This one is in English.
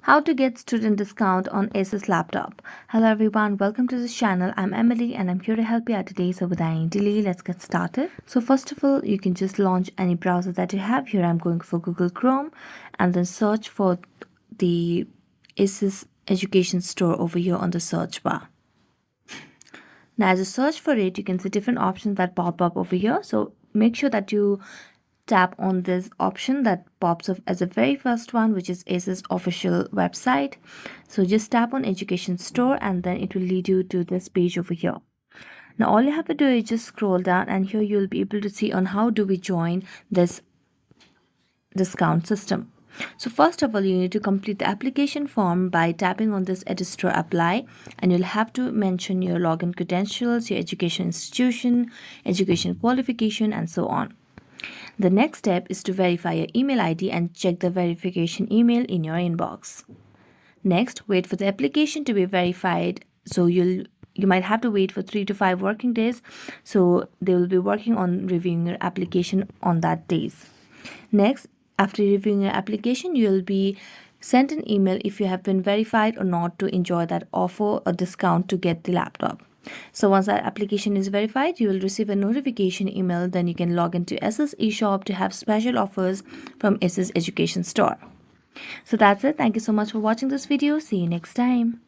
How to get student discount on Asus laptop. Hello everyone, welcome to this channel. I'm Emily and I'm here to help you out today. So without any delay, let's get started. So first of all, you can just launch any browser that you have. Here I'm going for Google Chrome and then search for the Asus Education Store over here on the search bar. Now as you search for it, you can see different options that pop up over here. So make sure that you tap on this option that pops up as the very first one, which is Asus official website. So just tap on Education Store and then it will lead you to this page over here. Now all you have to do is just scroll down and here you'll be able to see on how do we join this discount system. So first of all, you need to complete the application form by tapping on this Edit Apply, and you'll have to mention your login credentials, your education institution, education qualification, and so on. The next step is to verify your email ID and check the verification email in your inbox. Next, wait for the application to be verified. So you might have to wait for 3 to 5 working days. So they will be working on reviewing your application on that days. Next, after reviewing your application, you will be sent an email if you have been verified or not to enjoy that offer or discount to get the laptop. So once that application is verified, you will receive a notification email. Then you can log into Asus eShop to have special offers from Asus Education Store. So that's it. Thank you so much for watching this video. See you next time.